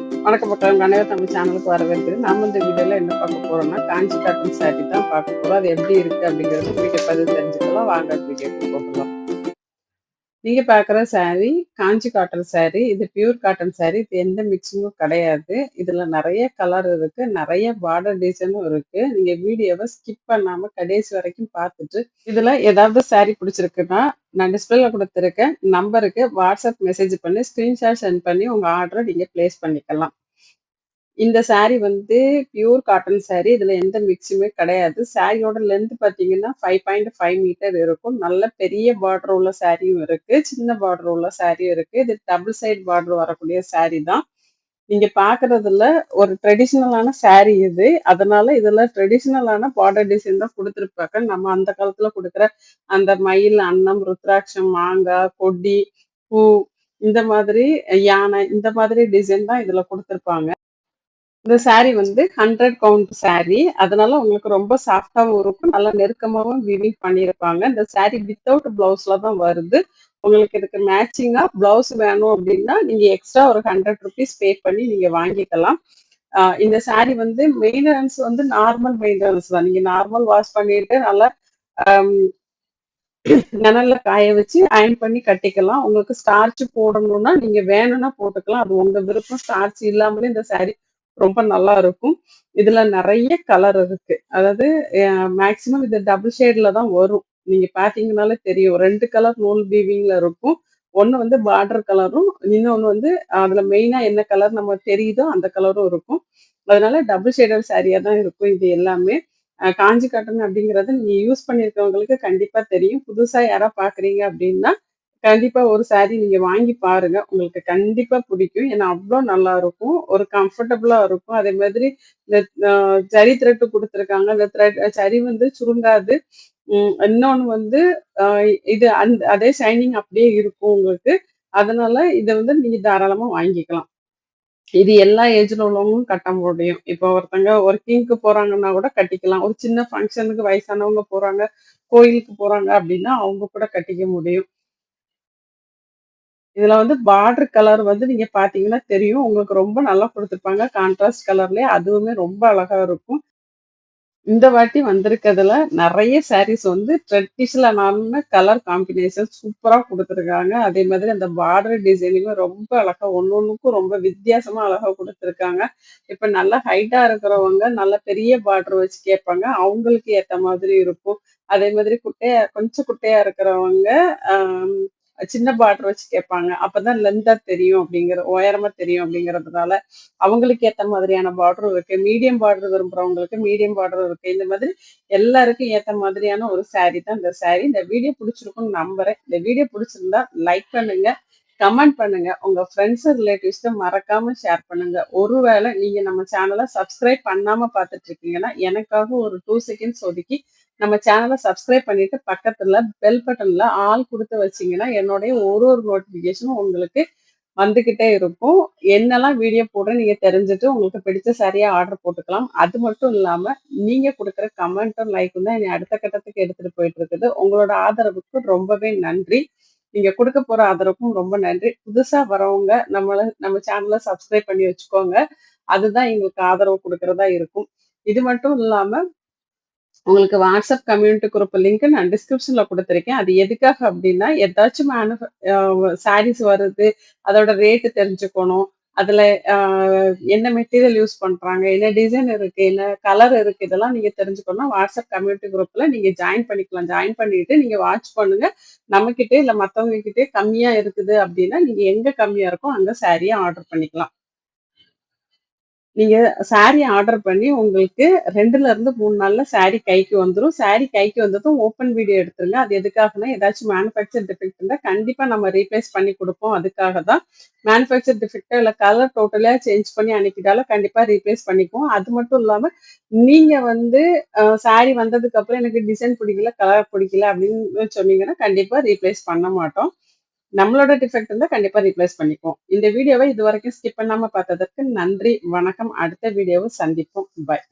வணக்கம் மக்கள், உங்க அனைவரும் நம்ம சேனலுக்கு வரவேற்கிறேன். நாம இந்த வீடியோல என்ன பார்க்க போறோம்னா, காஞ்சி காட்டன் சாரி தான் பார்க்க போறோம். அது எப்படி இருக்கு அப்படிங்கறது வீடியோ பதிவு தெரிஞ்சுக்கலாம். வாங்க வீடியோக்கு போகலாம். நீங்க பார்க்குற சாரி காஞ்சி காட்டன் சாரி. இது பியூர் காட்டன் சாரி. இது எந்த மிக்சிங்கும் கிடையாது. இதுல நிறைய கலர் இருக்கு, நிறைய பார்டர் டிசைனும் இருக்கு. நீங்க வீடியோவை ஸ்கிப் பண்ணாம கடைசி வரைக்கும் பார்த்துட்டு இதுல ஏதாவது சாரி பிடிச்சிருக்குன்னா நான் டிஸ்பிளேல கொடுத்துருக்க நம்பருக்கு வாட்ஸ்அப் மெசேஜ் பண்ணி ஸ்கிரீன்ஷாட் சென்ட் பண்ணி உங்க ஆர்டரை நீங்க பிளேஸ் பண்ணிக்கலாம். இந்த சாரி வந்து பியூர் காட்டன் சாரி. இதுல எந்த மிக்ஸுமே கிடையாது. சாரியோட லென்த் பாத்தீங்கன்னா 5.5 மீட்டர் இருக்கும். நல்ல பெரிய பார்டர் உள்ள சாரியும் இருக்கு, சின்ன பார்டர் உள்ள சாரியும் இருக்கு. இது டபுள் சைட் பார்டர் வரக்கூடிய சாரி தான். நீங்க பாக்குறதுல ஒரு ட்ரெடிஷ்னலான சாரி இது. அதனால இதுல ட்ரெடிஷ்னலான பார்டர் டிசைன் தான் கொடுத்துருப்பாங்க. நம்ம அந்த காலத்துல கொடுக்குற அந்த மயில், அன்னம், ருத்ராட்சம், மாங்காய், கொடி, பூ, இந்த மாதிரி யானை, இந்த மாதிரி டிசைன் தான் இதுல கொடுத்துருப்பாங்க. இந்த சாரி வந்து 100 கவுண்ட் சாரி. அதனால உங்களுக்கு ரொம்ப சாஃப்டாவும் இருக்கும், நல்லா நெருக்கமாவும் வீவிங் பண்ணியிருப்பாங்க. இந்த சாரி வித்தவுட் பிளவுஸ்ல தான் வருது. உங்களுக்கு இதுக்கு மேட்சிங்கா பிளவுஸ் வேணும் அப்படின்னா நீங்க எக்ஸ்ட்ரா ஒரு 100 ருபீஸ் பே பண்ணி நீங்க வாங்கிக்கலாம். இந்த சாரி வந்து மெயின்டெனன்ஸ் வந்து நார்மல் மெயின்டெனன்ஸ் தான். நீங்க நார்மல் வாஷ் பண்ணிட்டு நல்லா நிழல்ல காய வச்சு அயன் பண்ணி கட்டிக்கலாம். உங்களுக்கு ஸ்டார்ச் போடணும்னா நீங்க வேணும்னா போட்டுக்கலாம், அது உங்க விருப்பம். ஸ்டார்ச் இல்லாமலே இந்த சாரி ரொம்ப நல்லா இருக்கும். இதுல நிறைய கலர் இருக்கு. அதாவது மேக்சிமம் இது டபுள் ஷேட்ல தான் வரும். நீங்க பாத்தீங்கன்னாலே தெரியும், 2 கலர் நூல் வீவிங்ல இருக்கும். ஒண்ணு வந்து பார்டர் கலரும், இன்னொன்னு வந்து அதுல மெயினா என்ன கலர் நம்ம தெரியுதோ அந்த கலரும் இருக்கும். அதனால டபுள் ஷேடட் சாரியா தான் இருக்கும் இது எல்லாமே. காஞ்சி காட்டன் அப்படிங்கறது நீங்க யூஸ் பண்ணிருக்கவங்களுக்கு கண்டிப்பா தெரியும். புதுசா யாரா பாக்குறீங்க அப்படின்னா கண்டிப்பா ஒரு சாரி நீங்க வாங்கி பாருங்க, உங்களுக்கு கண்டிப்பா பிடிக்கும். ஏன்னா அவ்வளோ நல்லா இருக்கும், ஒரு கம்ஃபர்டபுளா இருக்கும். அதே மாதிரி இந்த ஜரி த்ரெட் கொடுத்துருக்காங்க. இந்த த்ரெட் சரி வந்து சுருங்காது. இன்னொன்னு வந்து இது அதே ஷைனிங் அப்படியே இருக்கும் உங்களுக்கு. அதனால இதை வந்து நீங்க தாராளமா வாங்கிக்கலாம். இது எல்லா ஏஜ்ல உள்ளவங்களும் கட்ட முடியும். இப்போ ஒருத்தங்க ஒர்க்கிங்க்கு போறாங்கன்னா கூட கட்டிக்கலாம். ஒரு சின்ன ஃபங்க்ஷனுக்கு வயசானவங்க போறாங்க, கோயிலுக்கு போறாங்க அப்படின்னா அவங்க கூட கட்டிக்க முடியும். இதுல வந்து பார்டர் கலர் வந்து நீங்க பாத்தீங்கன்னா தெரியும், உங்களுக்கு ரொம்ப நல்லா கொடுத்துருப்பாங்க. கான்ட்ராஸ்ட் கலர்லயே அதுவுமே ரொம்ப அழகா இருக்கும். இந்த வாட்டி வந்திருக்கிறதுல நிறைய சாரீஸ் வந்து ட்ரெடிஷனலான கலர் காம்பினேஷன் சூப்பரா கொடுத்துருக்காங்க. அதே மாதிரி அந்த பார்டர் டிசைனிங்கும் ரொம்ப அழகா, ஒன்னொன்னுக்கும் ரொம்ப வித்தியாசமா அழகா கொடுத்துருக்காங்க. இப்ப நல்லா ஹைட்டா இருக்கிறவங்க நல்ல பெரிய பார்டர் வச்சு கேட்பாங்க, அவங்களுக்கு ஏத்த மாதிரி இருக்கும். அதே மாதிரி கொஞ்சம் குட்டையா இருக்கிறவங்க சின்ன பார்டர் வச்சு கேட்பாங்க. அப்பதான் லென்த்தா தெரியும் அப்படிங்கிற, உயரமா தெரியும் அப்படிங்கிறதுனால அவங்களுக்கு ஏத்த மாதிரியான பார்டரும் இருக்கு. மீடியம் பார்டர் விரும்புறவங்களுக்கு மீடியம் பார்டரும் இருக்கு. இந்த மாதிரி எல்லாருக்கும் ஏத்த மாதிரியான ஒரு சாரி தான் இந்த சாரி. இந்த வீடியோ பிடிச்சிருக்கும்னு நம்புறேன். இந்த வீடியோ பிடிச்சிருந்தா லைக் பண்ணுங்க, கமெண்ட் பண்ணுங்க, உங்க ஃப்ரெண்ட்ஸ் ரிலேட்டிவ்ஸ்க்கு மறக்காம ஷேர் பண்ணுங்க. ஒருவேளை நீங்க நம்ம சேனலை சப்ஸ்கிரைப் பண்ணாம பார்த்துட்டு இருக்கீங்கன்னா எனக்காக ஒரு 2 செகண்ட்ஸ் ஒதுக்கி நம்ம சேனலை சப்ஸ்கிரைப் பண்ணிட்டு பக்கத்துல பெல் பட்டன்ல ஆல் கொடுத்து வச்சீங்கன்னா என்னுடைய ஒரு நோட்டிபிகேஷனும் உங்களுக்கு வந்துகிட்டே இருக்கும். என்னெல்லாம் வீடியோ போடுறேன் நீங்க தெரிஞ்சுட்டு உங்களுக்கு பிடிச்ச சரியா ஆர்டர் போட்டுக்கலாம். அது மட்டும் இல்லாம நீங்க கொடுக்குற கமெண்ட்டும் லைக்கும் தான் என்னை அடுத்த கட்டத்துக்கு எடுத்துட்டு போயிட்டு இருக்குது. உங்களோட ஆதரவுக்கு ரொம்பவே நன்றி. நீங்க கொடுக்க போற ஆதரவுக்கும் ரொம்ப நன்றி. புதுசா வரவங்க நம்ம சேனலை சப்ஸ்கிரைப் பண்ணி வச்சுக்கோங்க. அதுதான் எங்களுக்கு ஆதரவு கொடுக்கறதா இருக்கும். இது மட்டும் இல்லாம உங்களுக்கு வாட்ஸ்அப் கம்யூனிட்டி குரூப் லிங்க் நான் டிஸ்கிரிப்ஷன்ல கொடுத்துருக்கேன். அது எதுக்காக அப்படின்னா, ஏதாச்சும் சாரீஸ் வருது, அதோட ரேட்டு தெரிஞ்சுக்கணும். அதுல என்ன மெட்டீரியல் யூஸ் பண்றாங்க, என்ன டிசைன் இருக்கு, என்ன கலர் இருக்கு, இதெல்லாம் நீங்க தெரிஞ்சுக்கணும். வாட்ஸ்அப் கம்யூனிட்டி குரூப்ல நீங்க ஜாயின் பண்ணிக்கலாம். ஜாயின் பண்ணிட்டு நீங்க வாட்ச் பண்ணுங்க. நம்ம கிட்டே இல்ல மத்தவங்க கிட்டே கம்மியா இருக்குது அப்படின்னா நீங்க எங்க கம்மியா இருக்கோ அங்க சாரியை ஆர்டர் பண்ணிக்கலாம். நீங்க சாரி ஆர்டர் பண்ணி உங்களுக்கு 2ல இருந்து 3 நாள்ல சாரி கைக்கு வந்துரும். சாரி கைக்கு வந்ததும் ஓப்பன் வீடியோ எடுத்துருங்க. அது எதுக்காகன்னா, ஏதாச்சும் மேனுஃபேக்சர் டிஃபெக்ட் இருந்தா கண்டிப்பா நம்ம ரீப்ளேஸ் பண்ணி குடுப்போம். அதுக்காக தான். மேனுஃபேக்சர் டிஃபெக்ட்டா இல்ல கலர் டோட்டலா சேஞ்ச் பண்ணி அனுப்பிட்டாலும் கண்டிப்பா ரீப்ளேஸ் பண்ணிக்குவோம். அது மட்டும் இல்லாம நீங்க வந்து சாரி வந்ததுக்கு அப்புறம் எனக்கு டிசைன் பிடிக்கல, கலர் பிடிக்கல அப்படின்னு சொன்னீங்கன்னா கண்டிப்பா ரீப்ளேஸ் பண்ண மாட்டோம். நம்மளோட டிஃபெக்ட் இருந்தா கண்டிப்பா ரீப்ளேஸ் பண்ணிக்குவோம். இந்த வீடியோவை இதுவரைக்கும் ஸ்கிப் பண்ணாம பார்த்ததற்கு நன்றி, வணக்கம். அடுத்த வீடியோவை சந்திப்போம். பாய்.